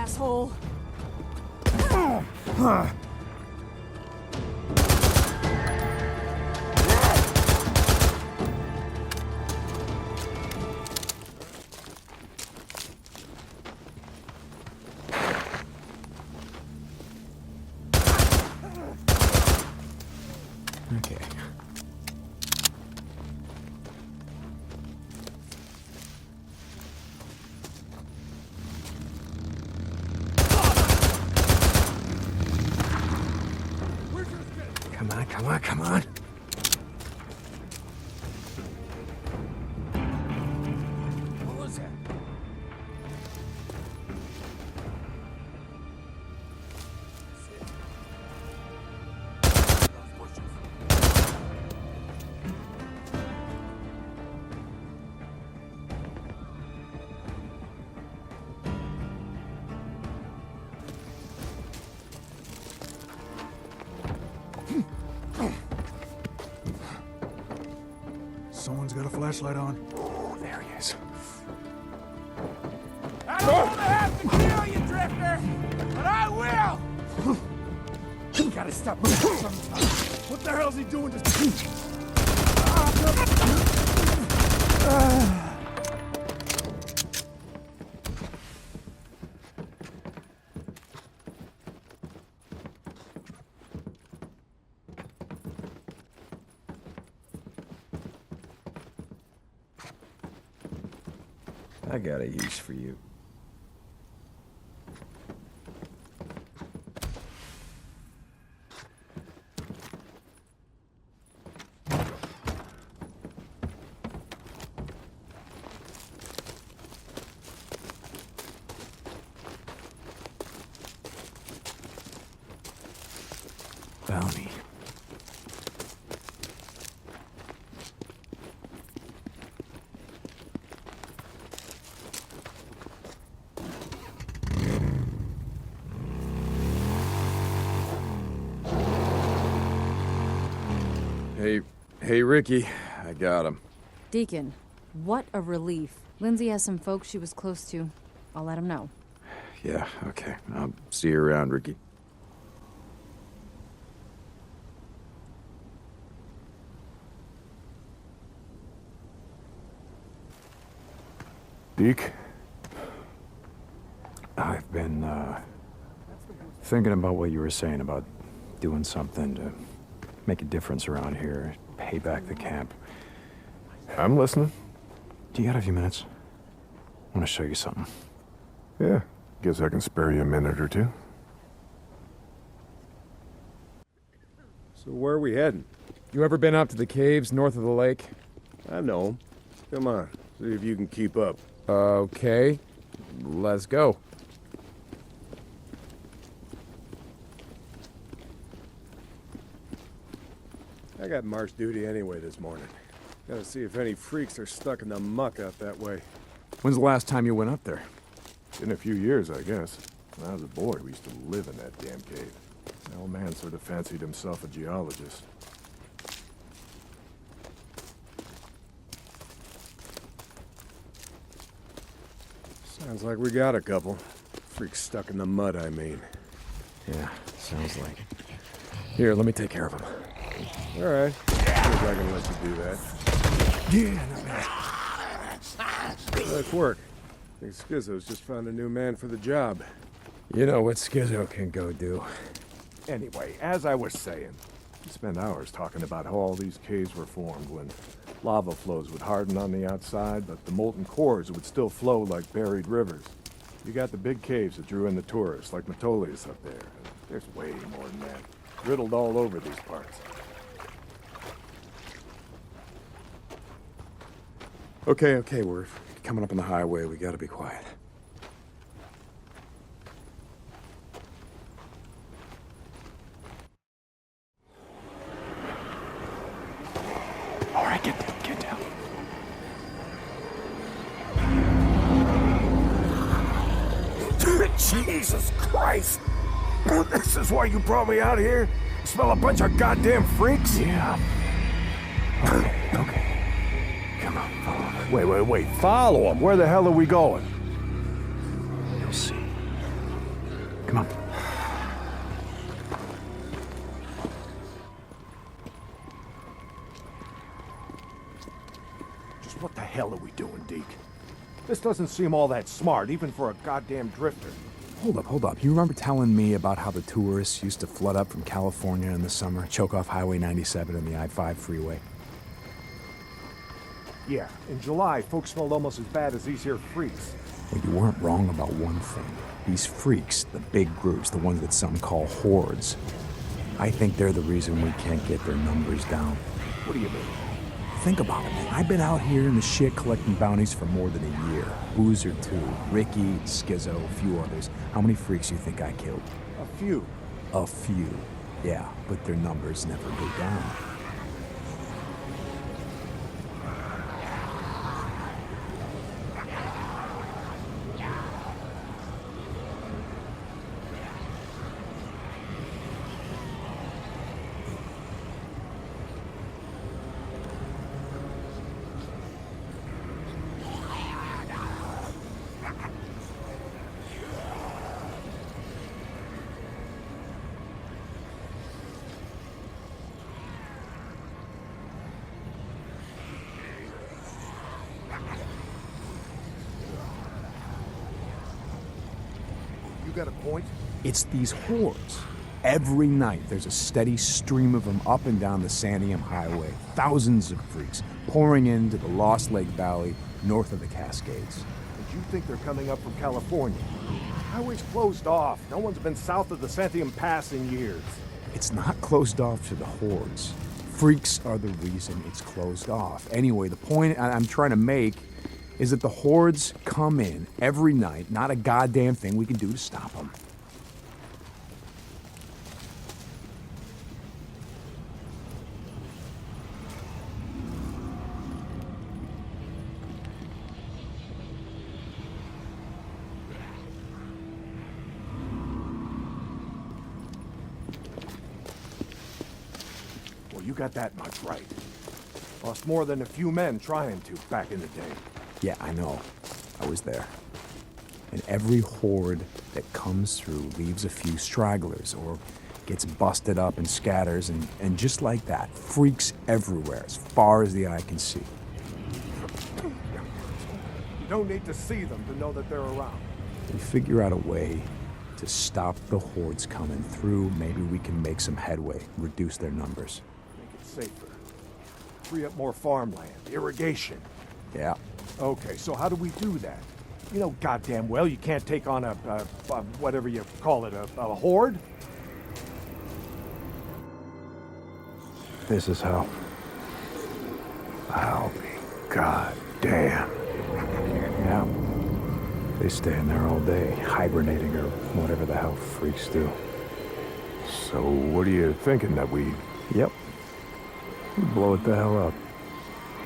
asshole. Okay. Come on, come on, come on. What was that? Someone's got a flashlight on. Oh, there he is. I don't want to have to kill you, Drifter, but I will! You gotta stop moving sometime. What the hell's he doing? I got a use for you. Bounty. Hey, Ricky. I got him. Deacon, what a relief. Lindsay has some folks she was close to. I'll let him know. Yeah, okay. I'll see you around, Ricky. Deke, I've been, thinking about what you were saying about doing something to make a difference around here, pay back the camp. I'm listening. Do you got a few minutes? I want to show you something. Yeah, guess I can spare you a minute or two. So where are we heading? You ever been up to the caves north of the lake? I know 'em. Come on, see if you can keep up. Okay, let's go. I got march duty anyway this morning. Gotta see if any freaks are stuck in the muck out that way. When's the last time you went up there? In a few years, I guess. When I was a boy, we used to live in that damn cave. The old man sort of fancied himself a geologist. Sounds like we got a couple. Freaks stuck in the mud, I mean. Yeah, sounds like it. Here, let me take care of him. All right. See if I can let you do that. Yeah, not bad. Nice work. I think Schizo's just found a new man for the job. You know what Schizo can go do. Anyway, as I was saying, we spent hours talking about how all these caves were formed when lava flows would harden on the outside, but the molten cores would still flow like buried rivers. You got the big caves that drew in the tourists, like Metolius up there. There's way more than that. Riddled all over these parts. Okay, we're coming up on the highway. We gotta be quiet. All right, get down, get down. Jesus Christ! This is why you brought me out here? Smell a bunch of goddamn freaks? Yeah. Okay. Come on, follow me. Wait. Follow them. Where the hell are we going? You'll see. Come on. Just what the hell are we doing, Deke? This doesn't seem all that smart, even for a goddamn drifter. Hold up. You remember telling me about how the tourists used to flood up from California in the summer, choke off Highway 97 and the I-5 freeway? Yeah, in July, folks smelled almost as bad as these here freaks. Well, you weren't wrong about one thing. These freaks, the big groups, the ones that some call hordes, I think they're the reason we can't get their numbers down. What do you mean? Think about it, man. I've been out here in the shit collecting bounties for more than a year. Boozer, too. Ricky, Skizzo, a few others. How many freaks do you think I killed? A few. A few. Yeah, but their numbers never go down. You got a point? It's these hordes. Every night, there's a steady stream of them up and down the Santiam Highway. Thousands of freaks pouring into the Lost Lake Valley north of the Cascades. And you think they're coming up from California? Highway's closed off. No one's been south of the Santiam Pass in years. It's not closed off to the hordes. Freaks are the reason it's closed off. Anyway, the point I'm trying to make is that the hordes come in every night. Not a goddamn thing we can do to stop them. Well, you got that much right. Lost more than a few men trying to back in the day. Yeah, I know. I was there. And every horde that comes through leaves a few stragglers or gets busted up and scatters, and just like that, freaks everywhere as far as the eye can see. You don't need to see them to know that they're around. We figure out a way to stop the hordes coming through. Maybe we can make some headway, reduce their numbers. Make it safer. Free up more farmland, irrigation. Yeah. Okay, so how do we do that? You know goddamn well you can't take on a whatever you call it, a horde? This is how. I'll be goddamn. Yeah. They stay in there all day, hibernating or whatever the hell freaks do. So what are you thinking, that we... Yep. We blow it the hell up.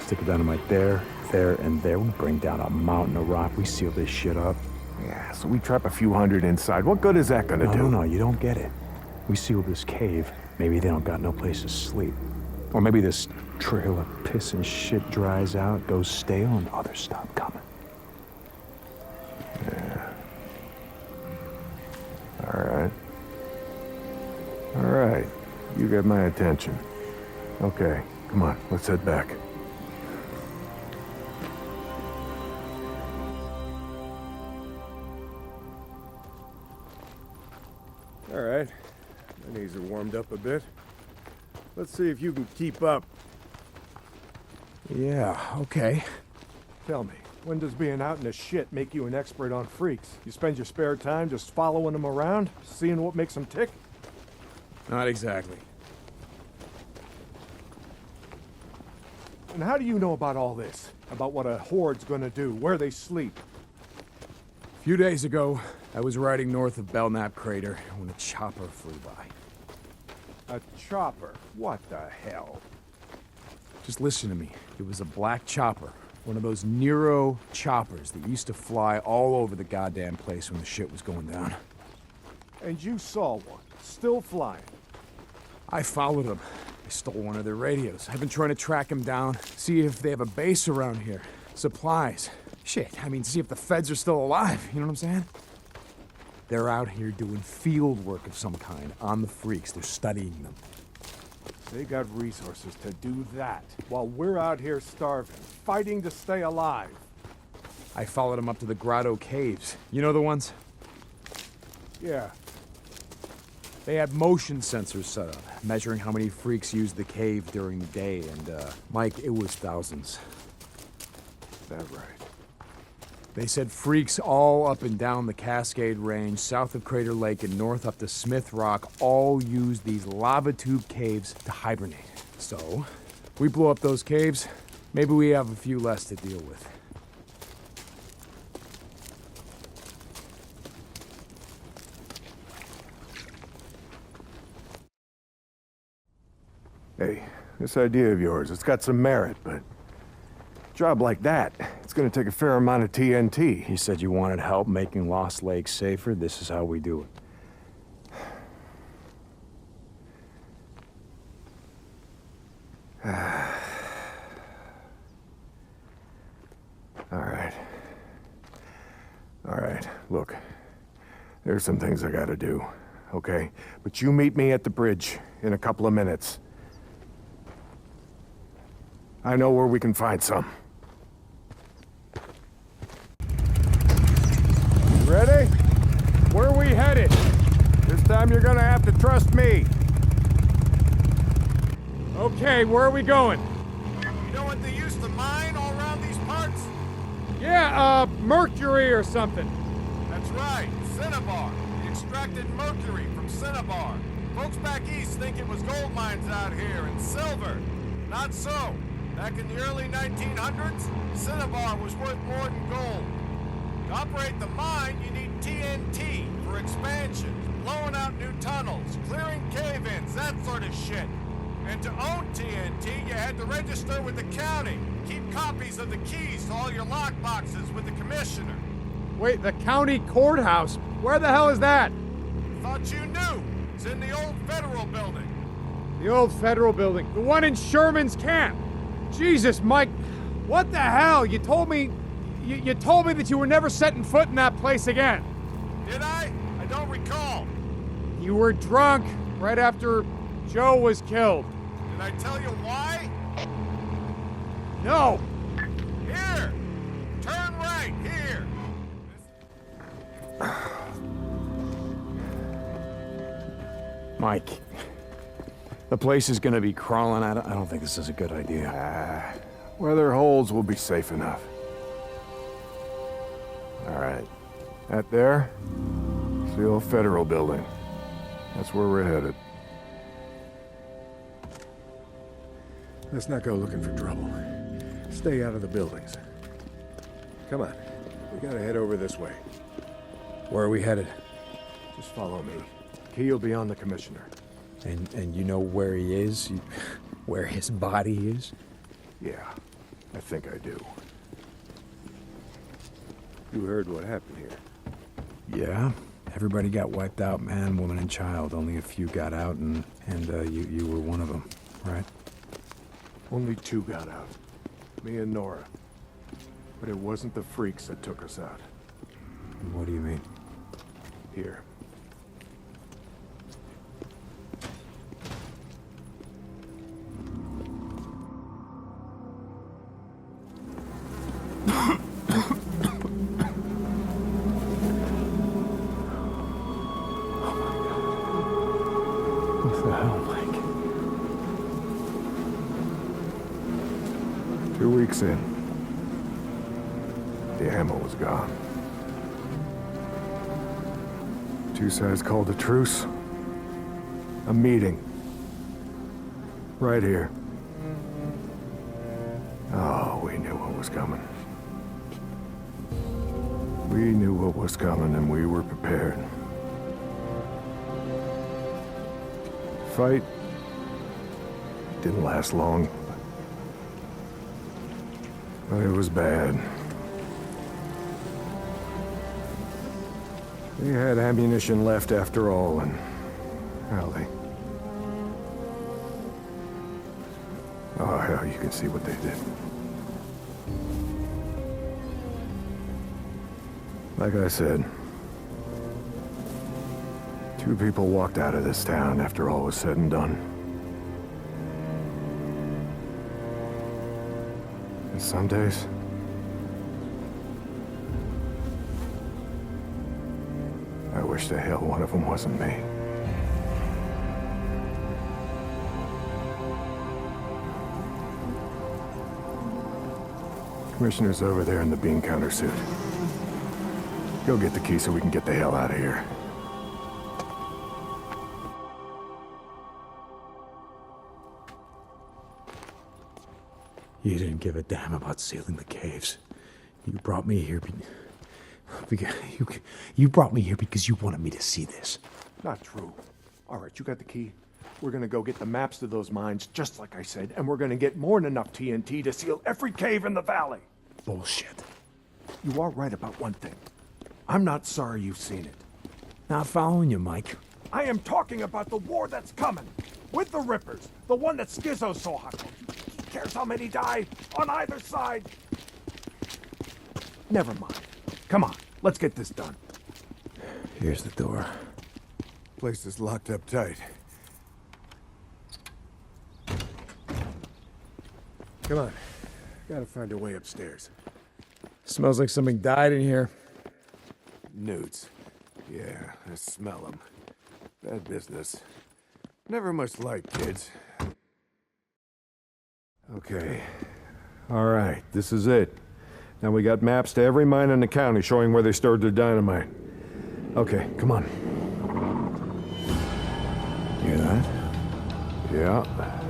Stick a dynamite there, and there. We bring down a mountain of rock. We seal this shit up. Yeah, so we trap a few hundred inside. What good is that gonna do? No, you don't get it. We seal this cave. Maybe they don't got no place to sleep. Or maybe this trail of piss and shit dries out, goes stale, and others stop coming. Yeah. All right. You get my attention. Okay, come on, let's head back. All right. My knees are warmed up a bit. Let's see if you can keep up. Yeah, okay. Tell me, when does being out in the shit make you an expert on freaks? You spend your spare time just following them around, seeing what makes them tick? Not exactly. And how do you know about all this? About what a horde's gonna do, where they sleep? A few days ago, I was riding north of Belknap Crater when a chopper flew by. A chopper? What the hell? Just listen to me. It was a black chopper. One of those Nero choppers that used to fly all over the goddamn place when the shit was going down. And you saw one, still flying. I followed them. I stole one of their radios. I've been trying to track them down, see if they have a base around here. Supplies. Shit, I mean, see if the feds are still alive. You know what I'm saying? They're out here doing field work of some kind on the freaks. They're studying them. They got resources to do that, while we're out here starving, fighting to stay alive. I followed them up to the Grotto Caves. You know the ones? Yeah, They had motion sensors set up, measuring how many freaks used the cave during the day, and, Mike, it was thousands. is that right? They said freaks all up and down the Cascade Range, south of Crater Lake and north up to Smith Rock, all used these lava tube caves to hibernate. So, we blow up those caves, maybe we have a few less to deal with. Hey, this idea of yours, it's got some merit, but... a job like that, it's gonna take a fair amount of TNT. You said you wanted help making Lost Lake safer. This is how we do it. All right, look. There's some things I gotta do, okay? But you meet me at the bridge in a couple of minutes. I know where we can find some. You ready? Where are we headed? This time you're gonna have to trust me. Okay, where are we going? You know what they used to mine all around these parts? Yeah, mercury or something. That's right, Cinnabar. They extracted mercury from Cinnabar. Folks back east think it was gold mines out here and silver. Not so. Back in the early 1900s, Cinnabar was worth more than gold. To operate the mine, you need TNT for expansions, blowing out new tunnels, clearing cave-ins, that sort of shit. And to own TNT, you had to register with the county, keep copies of the keys to all your lockboxes with the commissioner. Wait, the county courthouse? Where the hell is that? Thought you knew. It's in the old federal building. The old federal building. The one in Sherman's camp. Jesus, Mike, what the hell? You told me that you were never setting foot in that place again. Did I? I don't recall. You were drunk right after Joe was killed. Did I tell you why? No. Here! Turn right, here! Mike, the place is gonna be crawling out. I don't think this is a good idea. Where there are holes, we'll be safe enough. All right. That there? It's the old federal building. That's where we're headed. Let's not go looking for trouble. Stay out of the buildings. Come on. We gotta head over this way. Where are we headed? Just follow me. Key will be on the commissioner. And you know where he is? Where his body is? Yeah, I think I do. You heard what happened here. Yeah. Everybody got wiped out, man, woman, and child. Only a few got out, and you were one of them, right? Only two got out. Me and Nora. But it wasn't the freaks that took us out. What do you mean? Here. What the hell, Mike? 2 weeks in. The ammo was gone. Two sides called a truce. A meeting. Right here. Oh, we knew what was coming. We knew what was coming and we were prepared. The fight didn't last long. But it was bad. They had ammunition left after all, and... well, oh, hell, you can see what they did. Like I said, 2 people walked out of this town after all was said and done. And some days, I wish the hell one of them wasn't me. Commissioner's over there in the bean counter suit. Go get the key so we can get the hell out of here. You didn't give a damn about sealing the caves. You brought me here you brought me here because you wanted me to see this. Not true. All right, you got the key. We're gonna go get the maps to those mines, just like I said, and we're gonna get more than enough TNT to seal every cave in the valley. Bullshit. You are right about one thing. I'm not sorry you've seen it. Not following you, Mike. I am talking about the war that's coming. With the Rippers. The one that Skizzo so hot. Who cares how many die on either side? Never mind. Come on, let's get this done. Here's the door. Place is locked up tight. Come on. Gotta find a way upstairs. Smells like something died in here. Newts. Yeah, I smell them. Bad business. Never much light, kids. Okay. All right, this is it. Now we got maps to every mine in the county showing where they stored their dynamite. Okay, come on. Hear that? Yeah.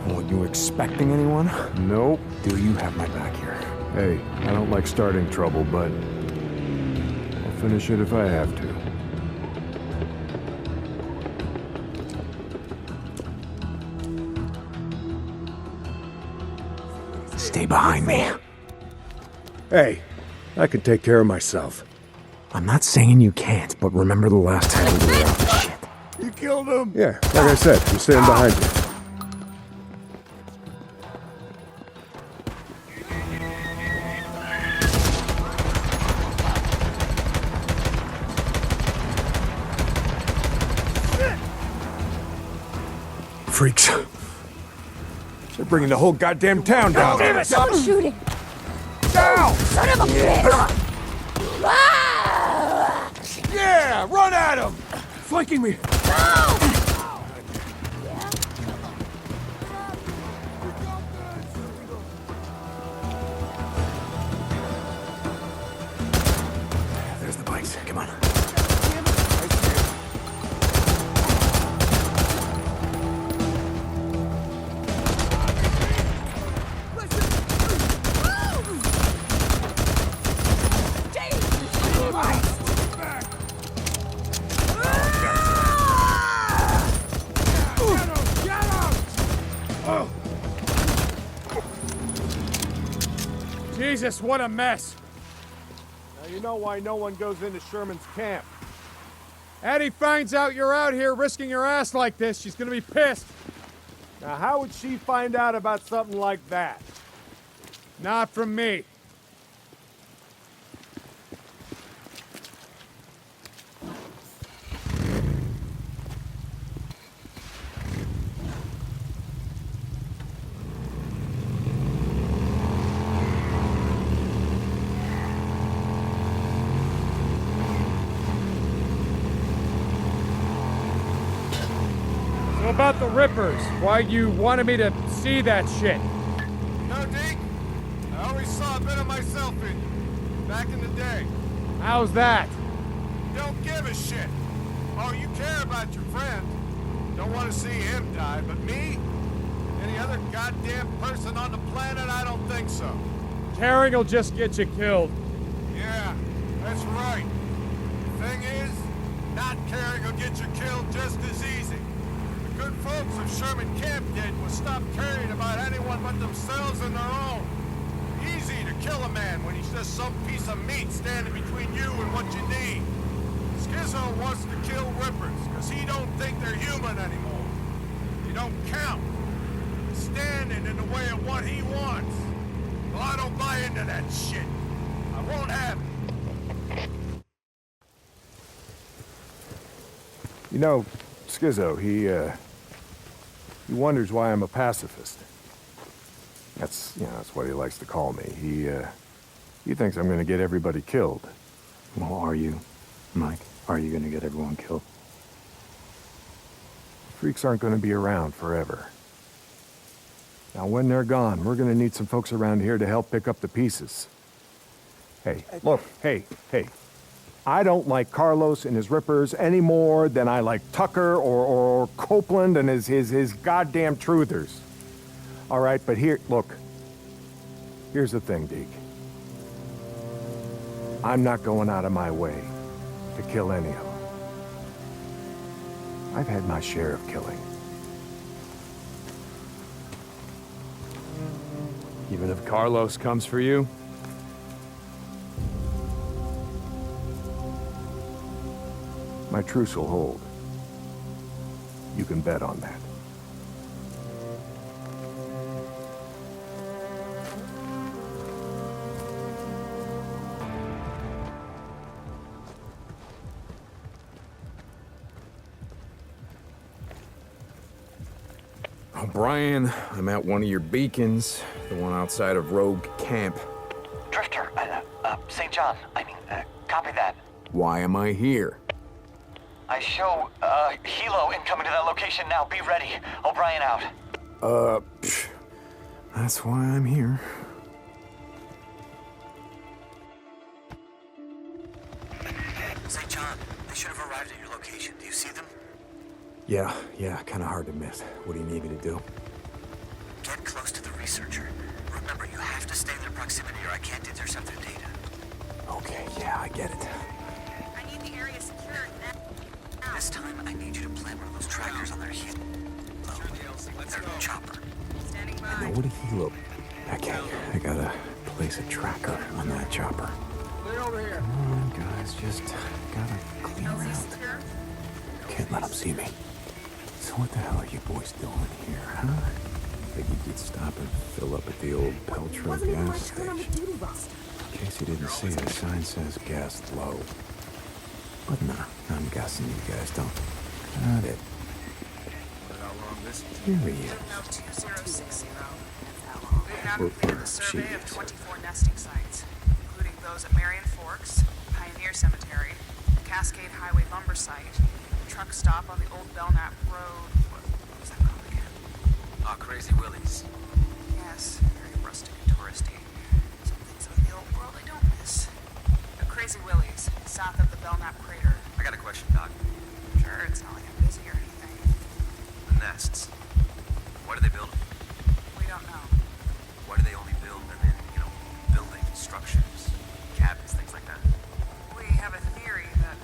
Weren't you expecting anyone? Nope. Do you have my back here? Hey, I don't like starting trouble, but I'll finish it if I have to. Stay behind me. Hey, I can take care of myself. I'm not saying you can't, but remember the last time we were out of shit. You killed him? Yeah, like I said, I'm standing behind you. Freaks. They're bringing the whole goddamn town down. Damn it! Someone's shooting! Down! Son of a bitch! Ah! Yeah, run at him! Flanking me. There's the bikes. Come on. Jesus, what a mess. Now you know why no one goes into Sherman's camp. Addie finds out you're out here risking your ass like this, she's gonna be pissed. Now how would she find out about something like that? Not from me. So about the Rippers, why you wanted me to see that shit? No, Deke. I always saw a bit of myself in you, back in the day. How's that? Don't give a shit. Oh, you care about your friend. Don't want to see him die, but me? Any other goddamn person on the planet? I don't think so. Caring will just get you killed. Yeah, that's right. Thing is, not caring will get you killed just as easy. The good folks of Sherman Camp did was stop caring about anyone but themselves and their own. Easy to kill a man when he's just some piece of meat standing between you and what you need. Skizzo wants to kill Rippers because he don't think they're human anymore. They don't count. Standing in the way of what he wants. Well, I don't buy into that shit. I won't have it. You know, Schizo, he wonders why I'm a pacifist. That's what he likes to call me. He thinks I'm gonna get everybody killed. Well, are you, Mike? Are you gonna get everyone killed? Freaks aren't gonna be around forever. Now, when they're gone, we're gonna need some folks around here to help pick up the pieces. Hey, look, hey. I don't like Carlos and his rippers any more than I like Tucker or Copeland and his goddamn truthers. All right, but here's the thing, Deke. I'm not going out of my way to kill any of them. I've had my share of killing. Even if Carlos comes for you? My truce will hold. You can bet on that. O'Brien, I'm at one of your beacons, the one outside of Rogue Camp. Drifter, St. John, copy that. Why am I here? I show, Hilo incoming to that location now. Be ready. O'Brien out. That's why I'm here. St. John, they should have arrived at your location. Do you see them? Yeah, kinda hard to miss. What do you need me to do? Get close to the researcher. Remember, you have to stay in their proximity or I can't intercept their data. Okay, yeah, I get it. I need the area secured now. This time, I need you to plant one of those trackers on their heel. Their chopper. Standing by. Now, what did he look? Okay, I gotta place a tracker on that chopper. Clear over here. Come on, guys, just gotta clear LZ out. secure? Can't let them see me. So what the hell are you boys doing here, huh? Figured you'd stop and fill up at the old Peltro gas station. In case you didn't see, the sign says gas low. But nah, I'm guessing you guys don't. Got it. Here he is. 2060. We've now completed the survey of 24 nesting sites, including those at Marion Forks, Pioneer Cemetery, Cascade Highway lumber site, truck stop on the old Belknap Road. What was that called again? Crazy Willies. Yes, very rustic and touristy. Some things about the old world I don't miss. The Crazy Willies, south of the Belknap crater. I got a question, Doc. Sure, it's not like I'm busy or anything. The nests. Why do they build them? We don't know. Why do they only build them in, buildings, structures, cabins, things like that? We have a theory that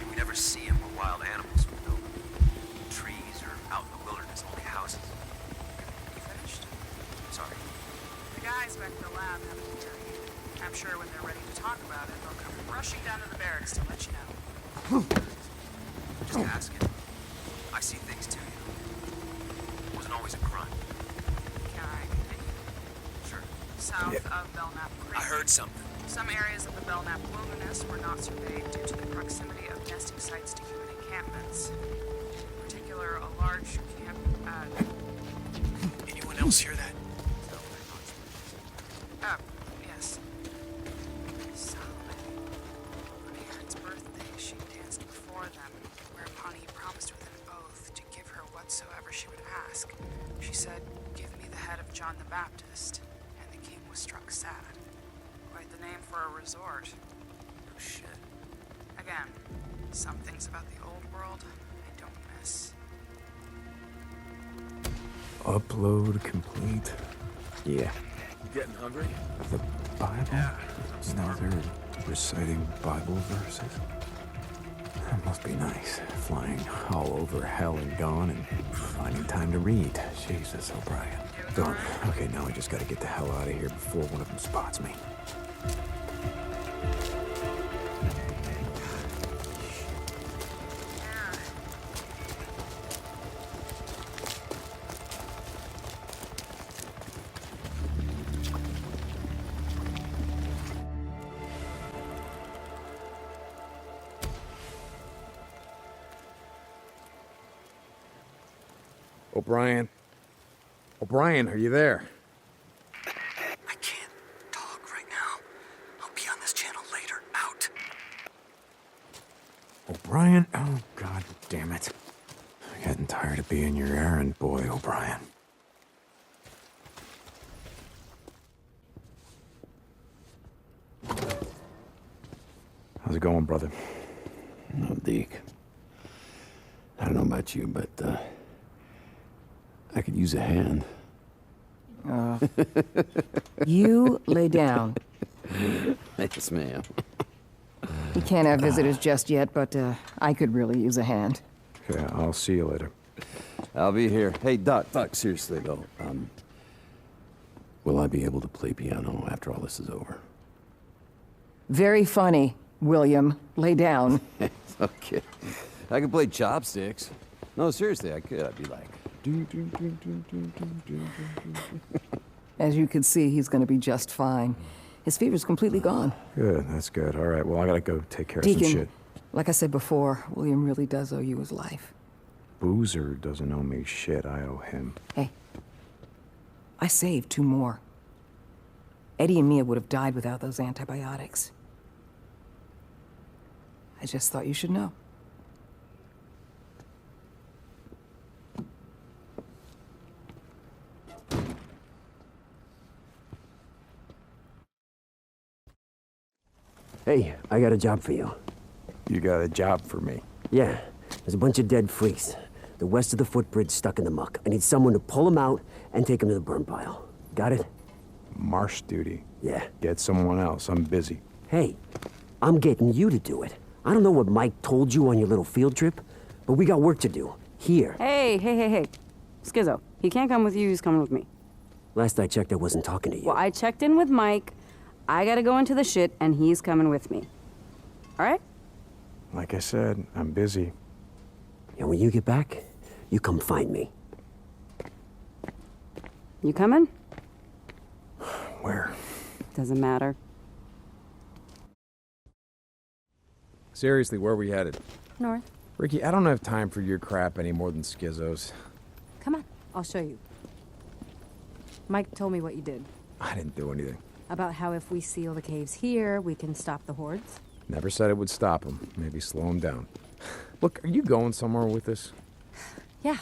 We never see them where wild animals would build them. Trees or out in the wilderness, only houses. we finished. Sorry. The guys back at the lab have a theory. I'm sure when they're ready to talk about it, they'll come rushing down to the barracks to let you know. Just asking. I see things too, It wasn't always a crime. Can I continue? Sure. South of Belknap Creek. I heard something. Some areas of the Belknap wilderness were not surveyed due to the proximity of nesting sites to human encampments. In particular, a large camp. Anyone else hear that? Yes. Solomon. On Aaron's birthday, she danced before them, whereupon he promised with an oath to give her whatsoever she would ask. She said, "Give me the head of John the Baptist," and the king was struck sad. Quite the name for a resort. Oh, shit. Again, some things about the old world I don't miss. Upload complete. Yeah. You getting hungry? The Bible? Now they're reciting Bible verses? That must be nice. Flying all over hell and gone and finding time to read. Jesus, O'Brien. Done. Okay, now I just gotta get the hell out of here before one of them spots me. O'Brien? O'Brien, are you there? I can't talk right now. I'll be on this channel later. Out. O'Brien? Oh, God damn it. I'm getting tired of being your errand boy, O'Brien. How's it going, brother? No, Deke. I don't know about you, but, I could use a hand. You lay down. Yes, ma'am. You can't have visitors just yet, but I could really use a hand. Okay, I'll see you later. I'll be here. Hey, Doc, seriously, though, will I be able to play piano after all this is over? Very funny, William. Lay down. Okay. I could play chopsticks. No, seriously, I could. I'd be like... As you can see, he's going to be just fine. His fever's completely gone. Good, that's good. All right, well, I gotta go take care of some Deacon, shit. like I said before, William really does owe you his life. Boozer doesn't owe me shit. I owe him. Hey, I saved 2 more. Eddie and Mia would have died without those antibiotics. I just thought you should know. Hey, I got a job for you. You got a job for me? Yeah, there's a bunch of dead freaks. The west of the footbridge stuck in the muck. I need someone to pull them out and take them to the burn pile. Got it? Marsh duty. Yeah. Get someone else. I'm busy. Hey, I'm getting you to do it. I don't know what Mike told you on your little field trip, but we got work to do. Here. Hey. Skizzo, he can't come with you, he's coming with me. Last I checked, I wasn't talking to you. Well, I checked in with Mike. I gotta go into the shit, and he's coming with me. All right? Like I said, I'm busy. And when you get back, you come find me. You coming? Where? Doesn't matter. Seriously, where are we headed? North. Ricky, I don't have time for your crap any more than Skizzo's. Come on, I'll show you. Mike told me what you did. I didn't do anything. About how if we seal the caves here, we can stop the hordes. Never said it would stop him. Maybe slow him down. Look, are you going somewhere with this? Yeah.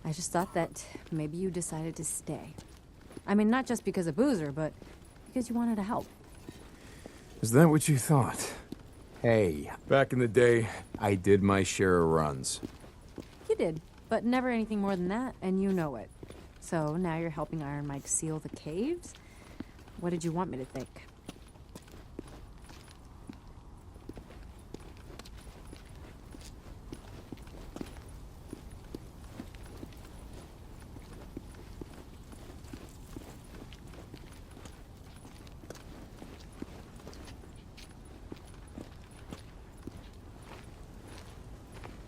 I just thought that maybe you decided to stay. I mean, not just because of Boozer, but because you wanted to help. Is that what you thought? Hey, back in the day, I did my share of runs. You did, but never anything more than that, and you know it. So now you're helping Iron Mike seal the caves? What did you want me to think?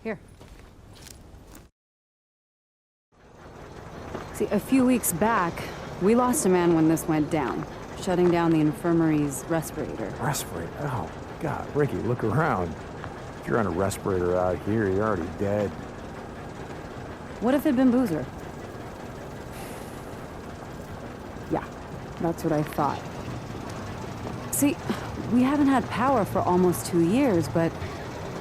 Here. See, a few weeks back, we lost a man when this went down, shutting down the infirmary's respirator. Respirator? Oh, God. Ricky, look around. If you're on a respirator out here, you're already dead. What if it'd been Boozer? Yeah, that's what I thought. See, we haven't had power for almost 2 years, but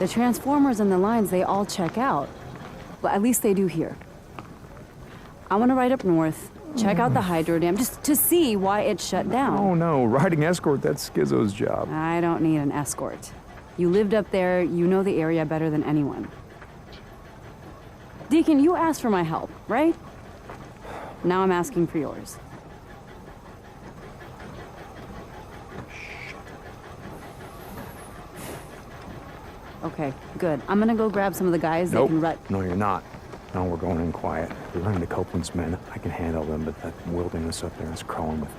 the transformers and the lines, they all check out. Well, at least they do here. I want to ride up north, check out the hydro dam, just to see why it shut down. Oh, no. Riding escort, that's Skizzo's job. I don't need an escort. You lived up there, you know the area better than anyone. Deacon, you asked for my help, right? Now I'm asking for yours. Okay, good. I'm gonna go grab some of the guys that can run. No, you're not. No, we're going in quiet. We're running to Copeland's men. I can handle them, but that wilderness up there is crawling with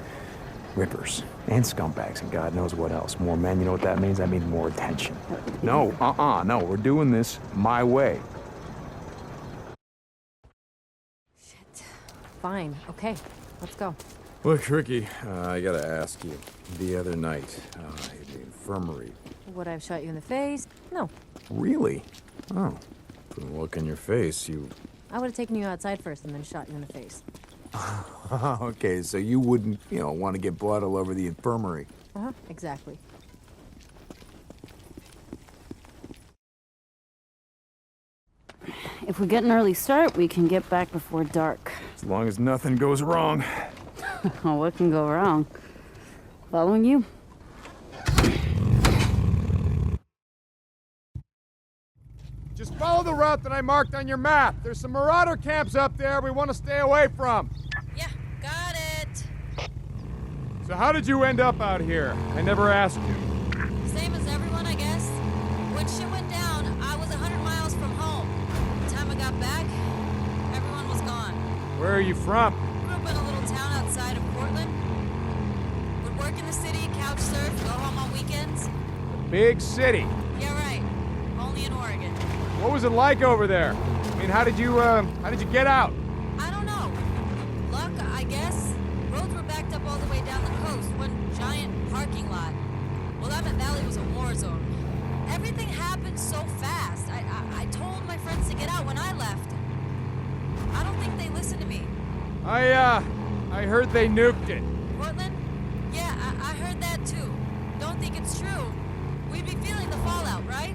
rippers and scumbags and God knows what else. More men, you know what that means? That means more attention. No, no, we're doing this my way. Shit. Fine. Okay. Let's go. Look, Ricky, I gotta ask you. The other night, in the infirmary. Would I have shot you in the face? No. Really? Oh. From the look in your face, you I would have taken you outside first and then shot you in the face. Okay, so you wouldn't, want to get blood all over the infirmary. Uh-huh, exactly. If we get an early start, we can get back before dark. As long as nothing goes wrong. What can go wrong? Following you? Just follow the route that I marked on your map. There's some marauder camps up there we want to stay away from. Yeah, got it. So how did you end up out here? I never asked you. Same as everyone, I guess. When shit went down, I was 100 miles from home. By the time I got back, everyone was gone. Where are you from? Grew up in a little town outside of Portland. Would work in the city, couch surf, go home on weekends. Big city. Yeah, right. Only in Oregon. What was it like over there? I mean, how did you get out? I don't know. Luck, I guess. Roads were backed up all the way down the coast. One giant parking lot. Willamette Valley was a war zone. Everything happened so fast. I told my friends to get out when I left. I don't think they listened to me. I heard they nuked it. Portland? Yeah, I heard that too. Don't think it's true. We'd be feeling the fallout, right?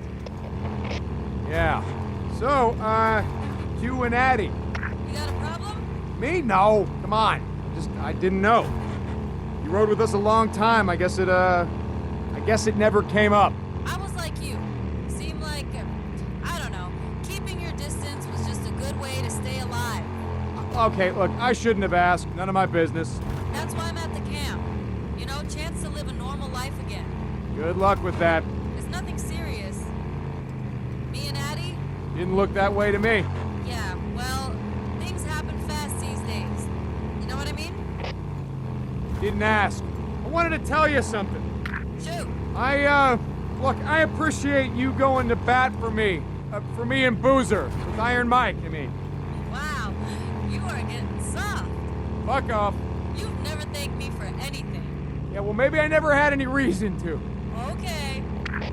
Yeah. So, you and Addie. You got a problem? Me? No. Come on. I didn't know. You rode with us a long time. I guess it never came up. I was like you. Seemed like, I don't know, keeping your distance was just a good way to stay alive. Okay, look, I shouldn't have asked. None of my business. That's why I'm at the camp. You know, chance to live a normal life again. Good luck with that. It's nothing serious. Me and Addie? Didn't look that way to me. Yeah, well, things happen fast these days. You know what I mean? Didn't ask. I wanted to tell you something. Shoot. Look, I appreciate you going to bat for me and Boozer, with Iron Mike, I mean. Wow, you are getting soft. Fuck off. You've never thanked me for anything. Yeah, well, maybe I never had any reason to. Okay.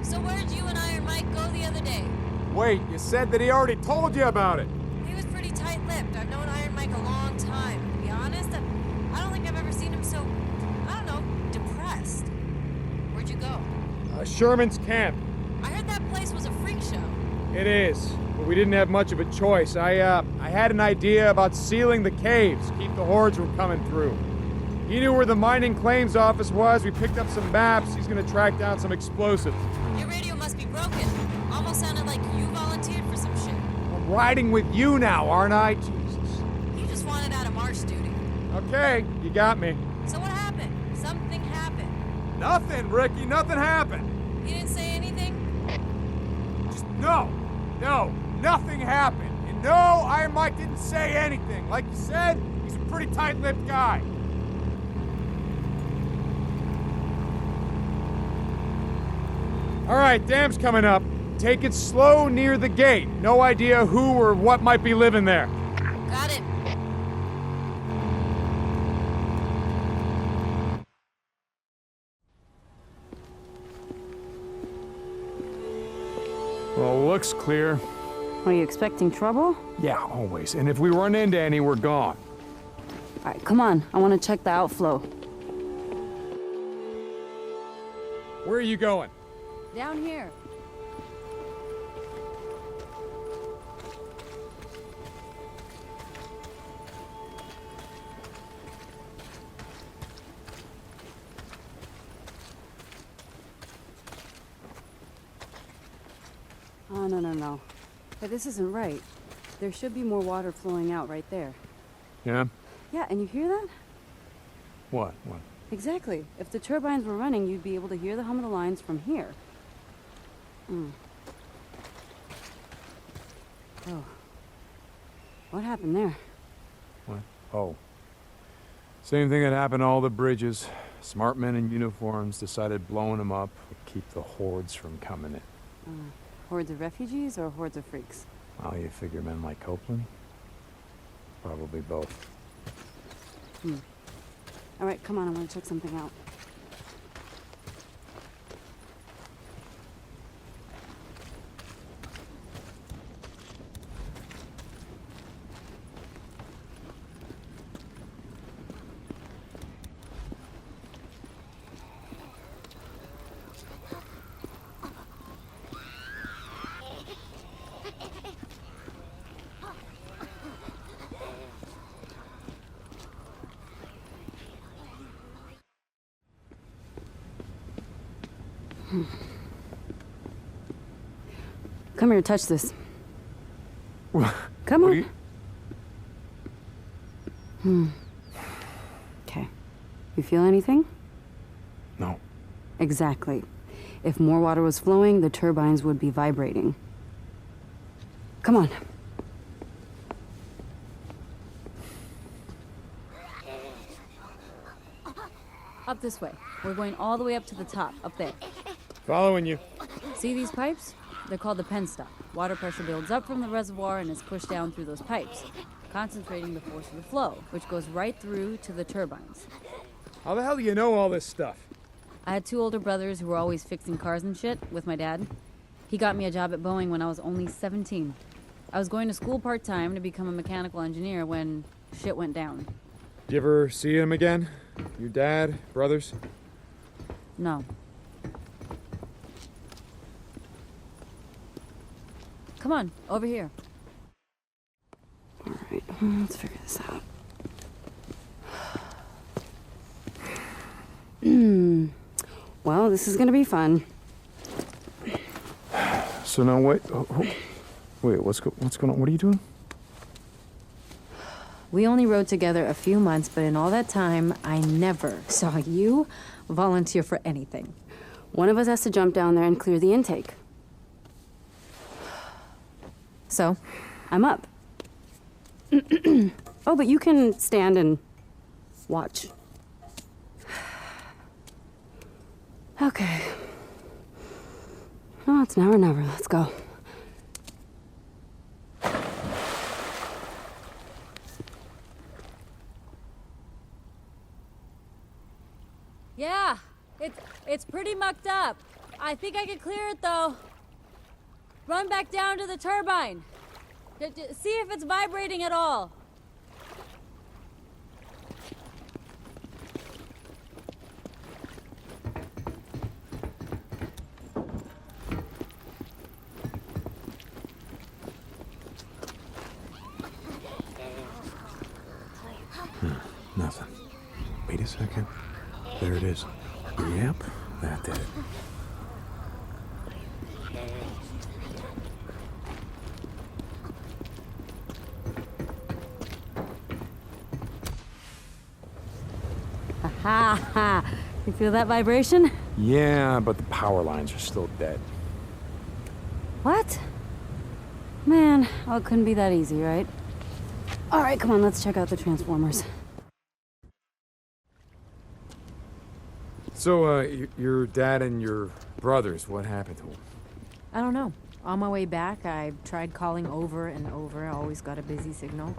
So where'd you and Iron Mike go the other day? Wait, you said that he already told you about it. He was pretty tight-lipped. I've known Iron Mike a long time. To be honest, I don't think I've ever seen him so, I don't know, depressed. Where'd you go? Sherman's camp. I heard that place was a freak show. It is, but we didn't have much of a choice. I had an idea about sealing the caves, keep the hordes from coming through. He knew where the mining claims office was. We picked up some maps. He's gonna track down some explosives. Your radio must be broken. Almost sounded like you volunteered for some shit. I'm riding with you now, aren't I? Jesus. You just wanted out of marsh duty. Okay, you got me. So what happened? Something happened. Nothing, Ricky. Nothing happened. You didn't say anything? Just no, nothing happened. And no, Iron Mike didn't say anything. Like you said, he's a pretty tight-lipped guy. All right, dam's coming up. Take it slow near the gate. No idea who or what might be living there. Got it. Well, looks clear. Are you expecting trouble? Yeah, always. And if we run into any, we're gone. All right, come on. I want to check the outflow. Where are you going? Down here. Oh, no. Hey, this isn't right. There should be more water flowing out right there. Yeah? Yeah, and you hear that? What? Exactly. If the turbines were running, you'd be able to hear the hum of the lines from here. Oh. What happened there? What? Oh. Same thing that happened to all the bridges. Smart men in uniforms decided blowing them up would keep the hordes from coming in. Hordes of refugees or hordes of freaks? Well, you figure men like Copeland? Probably both. All right, come on. I want to check something out. Come here, touch this. Come on. Okay. You feel anything? No. Exactly. If more water was flowing, the turbines would be vibrating. Come on. Up this way. We're going all the way up to the top, up there. Following you. See these pipes? They're called the penstock. Water pressure builds up from the reservoir and is pushed down through those pipes, concentrating the force of the flow, which goes right through to the turbines. How the hell do you know all this stuff? I had 2 older brothers who were always fixing cars and shit with my dad. He got me a job at Boeing when I was only 17. I was going to school part-time to become a mechanical engineer when shit went down. Did you ever see him again? Your dad, brothers? No. Come on, over here. All right, let's figure this out. Well, this is gonna be fun. So now wait. Wait, what's going on? What are you doing? We only rode together a few months, but in all that time, I never saw you volunteer for anything. One of us has to jump down there and clear the intake. So, I'm up. Oh, but you can stand and watch. Okay. Oh, it's now or never. Let's go. Yeah, it's pretty mucked up. I think I can clear it though. Run back down to the turbine. See if it's vibrating at all. Nothing. Wait a second. There it is. Yep, that did it. Ha ha! You feel that vibration? Yeah, but the power lines are still dead. What? Man, oh, it couldn't be that easy, right? All right, come on, let's check out the transformers. So, your dad and your brothers, what happened to them? I don't know. On my way back, I tried calling over and over. I always got a busy signal.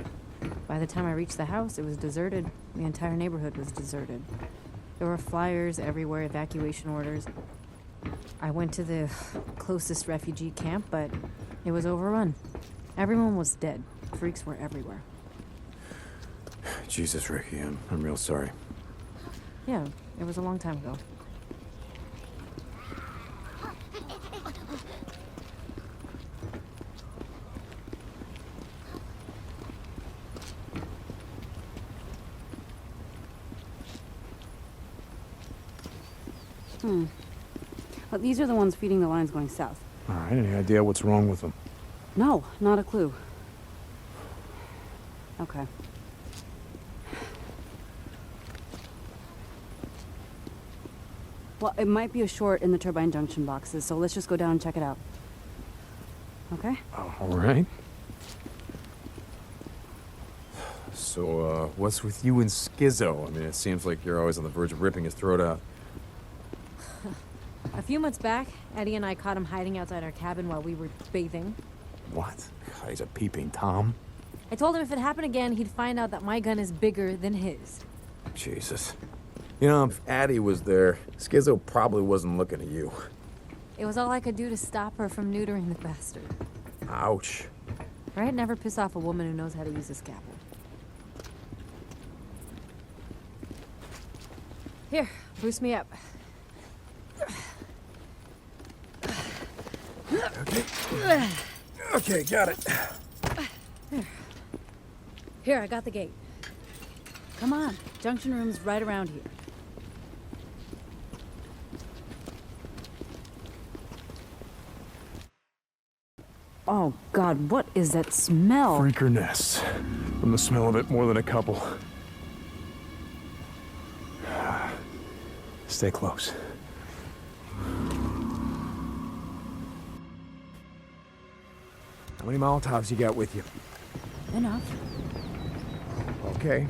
By the time I reached the house, it was deserted. The entire neighborhood was deserted. There were flyers everywhere, evacuation orders. I went to the closest refugee camp, but it was overrun. Everyone was dead. Freaks were everywhere. Jesus, Ricky, I'm real sorry. Yeah, it was a long time ago. Well, these are the ones feeding the lines going south. All right, any idea what's wrong with them? No, not a clue. Okay. Well, it might be a short in the turbine junction boxes, so let's just go down and check it out. Okay? Oh, all right. So, what's with you and Skizzo? I mean, it seems like you're always on the verge of ripping his throat out. A few months back, Eddie and I caught him hiding outside our cabin while we were bathing. What? God, he's a peeping Tom. I told him if it happened again, he'd find out that my gun is bigger than his. Jesus. You know, if Addie was there, Skizzo probably wasn't looking at you. It was all I could do to stop her from neutering the bastard. Ouch. Right? Never piss off a woman who knows how to use a scalpel. Here, boost me up. Okay. Okay, got it. Here, I got the gate. Come on. Junction room's right around here. Oh, God, what is that smell? Freaker nests. From the smell of it, more than a couple. Stay close. How many Molotovs you got with you? Enough. Okay.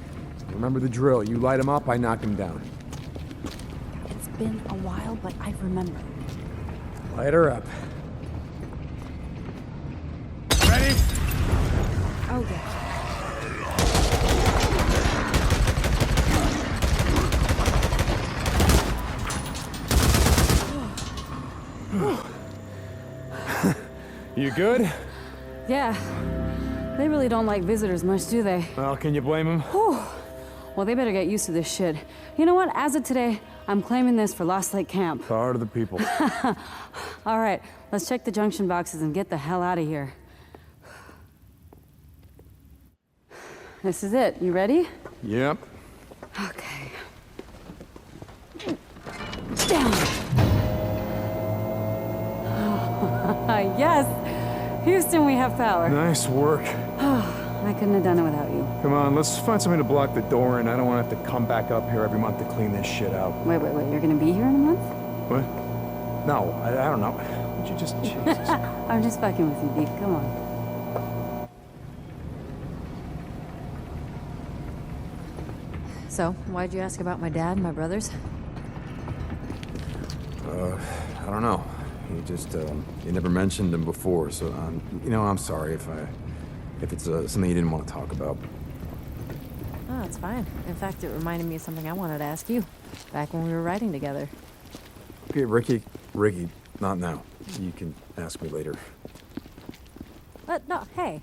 Remember the drill. You light them up, I knock them down. It's been a while, but I remember. Light her up. Ready? Oh, yeah. You good? Yeah. They really don't like visitors much, do they? Well, can you blame them? Whew. Well, they better get used to this shit. You know what? As of today, I'm claiming this for Lost Lake Camp. Power to the people. All right, let's check the junction boxes and get the hell out of here. This is it. You ready? Yep. Okay. Down. Yes. Houston, we have power. Nice work. I couldn't have done it without you. Come on, let's find something to block the door in. I don't want to have to come back up here every month to clean this shit out. Wait. You're gonna be here in a month? What? No, I don't know. Would you just... Jesus. I'm just fucking with you, Deke. Come on. So, why'd you ask about my dad and my brothers? I don't know. You never mentioned them before, so I'm sorry if it's something you didn't want to talk about. Oh, it's fine. In fact, it reminded me of something I wanted to ask you back when we were riding together. Okay, Ricky, not now. You can ask me later. But no, hey.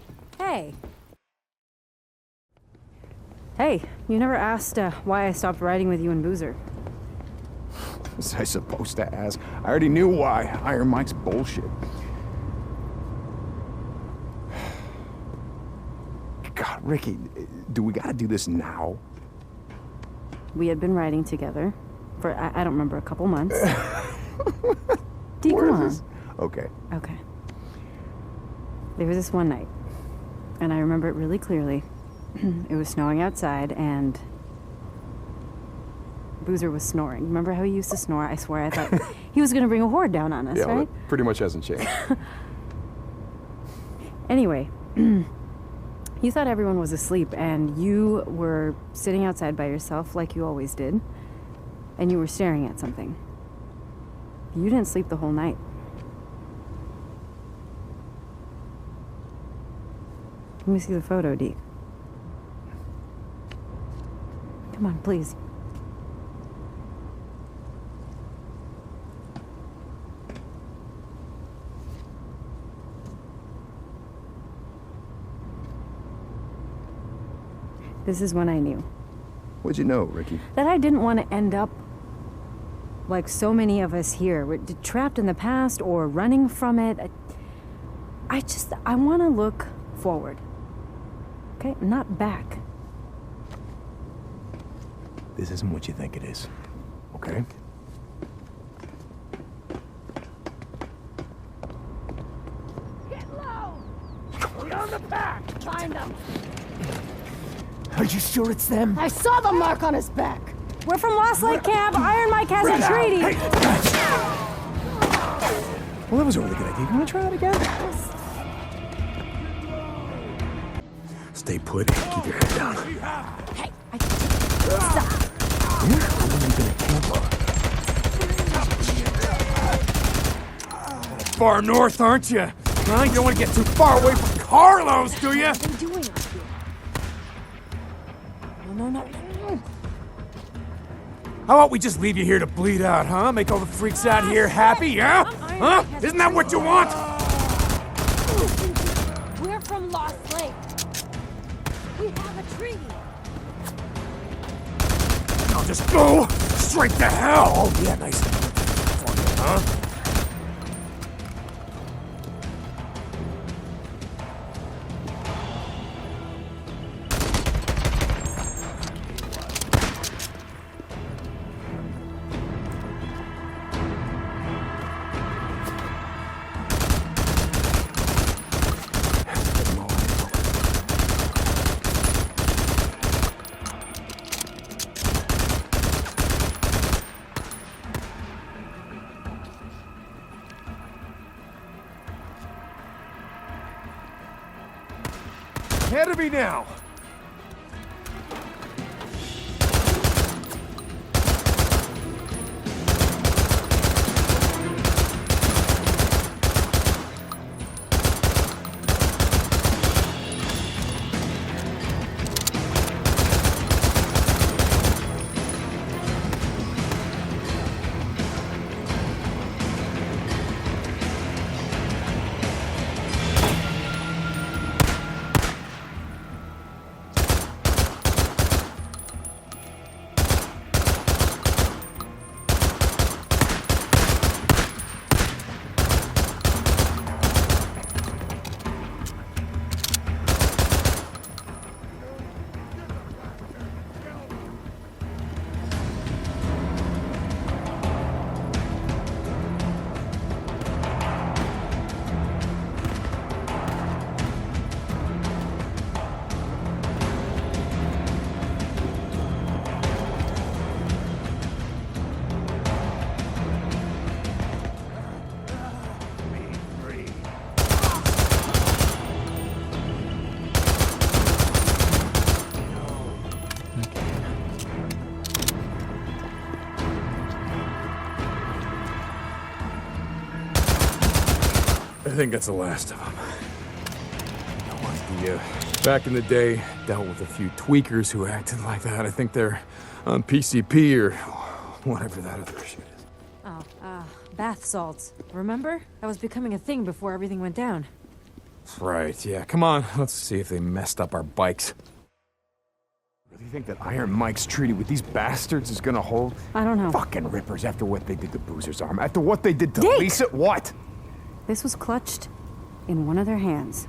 Hey, you never asked why I stopped riding with you and Boozer. Was I supposed to ask? I already knew why. Iron Mike's bullshit. God, Ricky, do we gotta do this now? We had been riding together for, I don't remember, a couple months. Deke, come on. Okay. Okay. There was this one night, and I remember it really clearly. It was snowing outside, and Boozer was snoring. Remember how he used to snore? I swear I thought he was going to bring a horde down on us, Yeah, right? well, that pretty much hasn't changed. Anyway, you thought everyone was asleep, and you were sitting outside by yourself like you always did, and you were staring at something. You didn't sleep the whole night. Let me see the photo, Deke. Come on, please. This is when I knew. What'd you know, Ricky? That I didn't want to end up like so many of us here. We're trapped in the past or running from it. I want to look forward. Okay? Not back. This isn't what you think it is. Okay? Get low! We're on the back! Find them! Are you sure it's them? I saw the mark on his back! We're from Lost Lake Camp. Iron Mike has a treaty. Well, that was a really good idea. You want to try that again? Stay put. Keep your head down. Hey, Stop. Far north, aren't you? Huh? You don't want to get too far away from Carlos, do you? What are you doing up here? No. How about we just leave you here to bleed out, huh? Make all the freaks out here happy, yeah? Huh? Isn't that what you want? We're from Lost Lake. We have a treaty. I'll just go straight to hell. Oh, yeah, nice. Huh? ahead of me now! I think that's the last of them. No idea. Back in the day, dealt with a few tweakers who acted like that. I think they're on PCP or whatever that other shit is. Oh, bath salts. Remember? That was becoming a thing before everything went down. Right, yeah. Come on, let's see if they messed up our bikes. Really think that Iron Mike's treaty with these bastards is gonna hold? I don't know. Fucking rippers after what they did to Boozer's arm. After what they did to Deke! Lisa. What? This was clutched in one of their hands.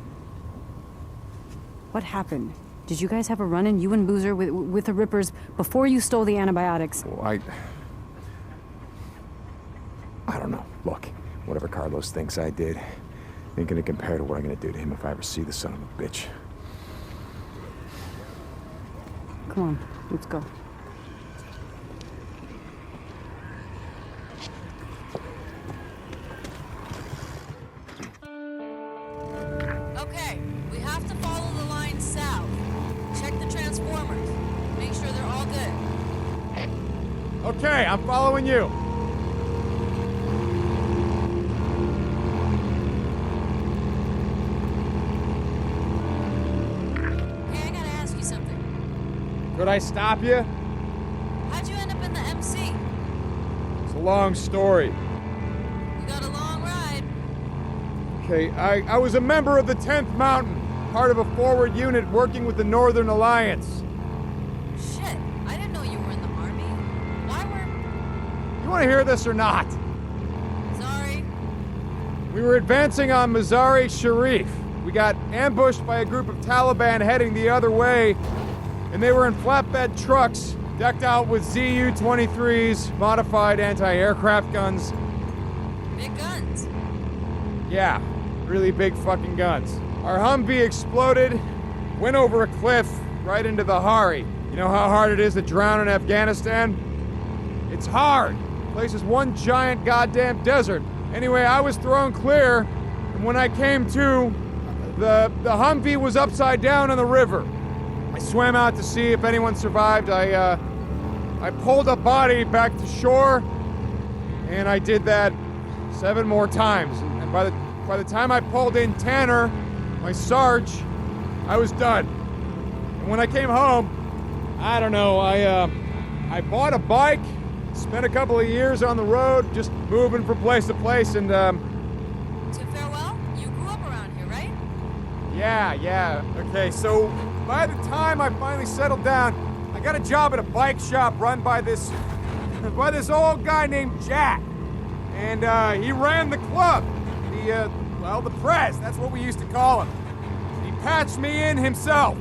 What happened? Did you guys have a run-in, you and Boozer, with the Rippers before you stole the antibiotics? Well, I don't know. Look, whatever Carlos thinks I did ain't gonna compare to what I'm gonna do to him if I ever see the son of a bitch. Come on, let's go. Okay, we have to follow the line south. Check the transformers. Make sure they're all good. Okay, I'm following you. Hey, I gotta ask you something. Could I stop you? How'd you end up in the MC? It's a long story. We got a long ride. Okay, I was a member of the 10th Mountain, part of a forward unit working with the Northern Alliance. Shit, I didn't know you were in the army. Why were... You want to hear this or not? Sorry. We were advancing on Mazar-e Sharif. We got ambushed by a group of Taliban heading the other way, and they were in flatbed trucks, decked out with ZU-23s, modified anti-aircraft guns. Big guns. Yeah, really big fucking guns. Our Humvee exploded, went over a cliff right into the Hari. You know how hard it is to drown in Afghanistan? It's hard. The place is one giant goddamn desert. Anyway, I was thrown clear, and when I came to, the Humvee was upside down in the river. I swam out to see if anyone survived. I pulled a body back to shore, and I did that 7 more times. And by the time I pulled in Tanner, my Sarge, I was done. And when I came home, I don't know, I bought a bike, spent a couple of years on the road, just moving from place to place, and To farewell? You grew up around here, right? yeah. Okay, so by the time I finally settled down, I got a job at a bike shop run by this old guy named Jack. And he ran the club. The press, that's what we used to call him. He patched me in himself.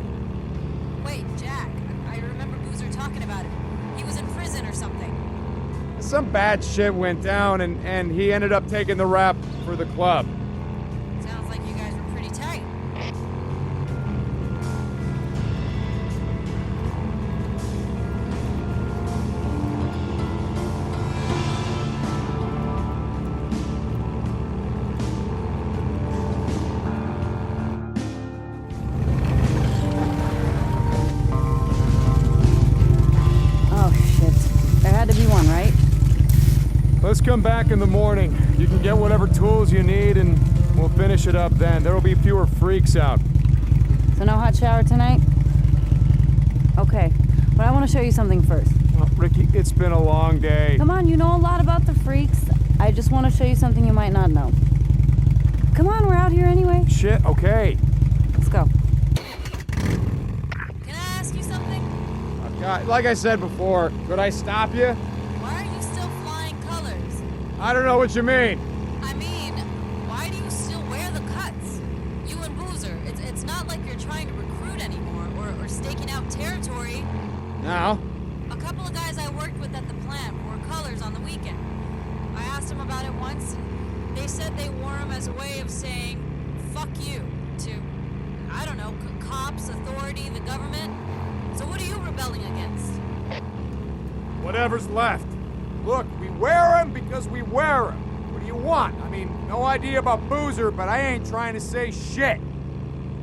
Wait, Jack. I remember Boozer talking about it. He was in prison or something. Some bad shit went down, and he ended up taking the rap for the club. Sounds like you guys were pretty tight. done, right? Let's come back in the morning. You can get whatever tools you need, and we'll finish it up then. There'll be fewer freaks out. So no hot shower tonight? Okay, but I want to show you something first. Well, Ricky, it's been a long day. Come on, you know a lot about the freaks. I just want to show you something you might not know. Come on, we're out here anyway. Shit, okay. Let's go. Can I ask you something? Like I said before, could I stop you? Why are you still flying colors? I don't know what you mean. I mean, why do you still wear the cuts? You and Boozer, it's not like you're trying to recruit anymore or staking out territory. Now? A couple of guys I worked with at the plant wore colors on the weekend. I asked them about it once, and they said they wore them as a way of saying, fuck you, to, I don't know, cops, authority, the government. So what are you rebelling against? Whatever's left. Look, we wear them because we wear them. What do you want? I mean, no idea about Boozer, but I ain't trying to say shit.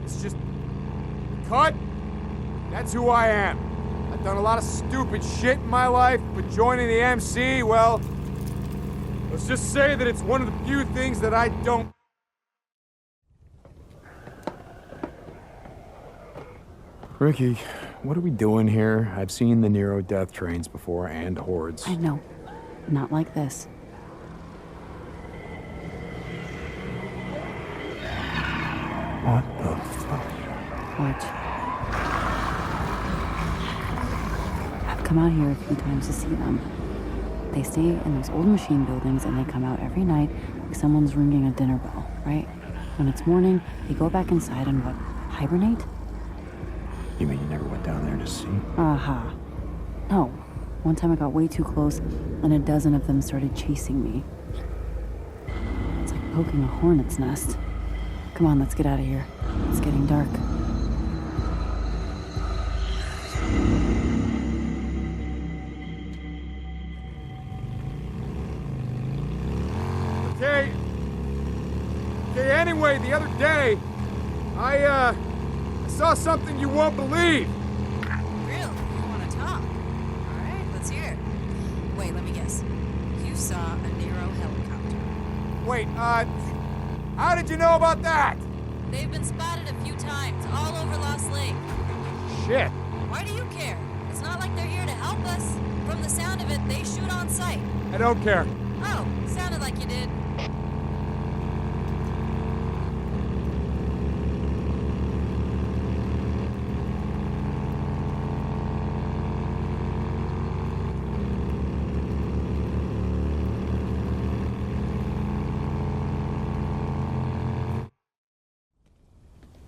It's just... cut? That's who I am. I've done a lot of stupid shit in my life, but joining the MC, well... let's just say that it's one of the few things that I don't... Ricky, what are we doing here? I've seen the Nero death trains before, and hordes. I know. Not like this. What the fuck? Watch. I've come out here a few times to see them. They stay in those old machine buildings and they come out every night like someone's ringing a dinner bell, right? When it's morning, they go back inside and what? Hibernate? You mean you never went down there to see? Aha. No. One time I got way too close and a dozen of them started chasing me. It's like poking a hornet's nest. Come on, let's get out of here. It's getting dark. Okay, anyway, the other day, I saw something you won't believe. Really? You want to talk? All right, let's hear it. Wait, let me guess. You saw a Nero helicopter. Wait, how did you know about that? They've been spotted a few times, all over Lost Lake. Shit. Why do you care? It's not like they're here to help us. From the sound of it, they shoot on sight. I don't care. Oh, sounded like you did.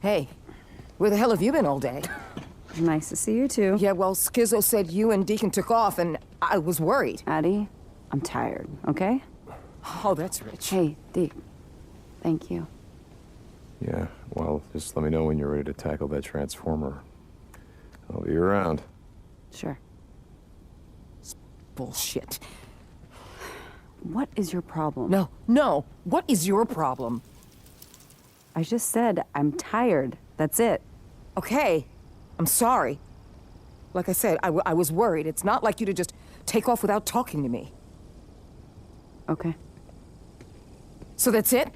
Hey, where the hell have you been all day? Nice to see you too. Yeah, well, Skizzo said you and Deacon took off, and I was worried. Addie, I'm tired, okay? Oh, that's rich. Hey, Deke. Thank you. Yeah, well, just let me know when you're ready to tackle that transformer. I'll be around. Sure. Bullshit. What is your problem? No. What is your problem? I just said I'm tired. That's it. Okay. I'm sorry. Like I said, I was worried. It's not like you to just take off without talking to me. Okay. So that's it?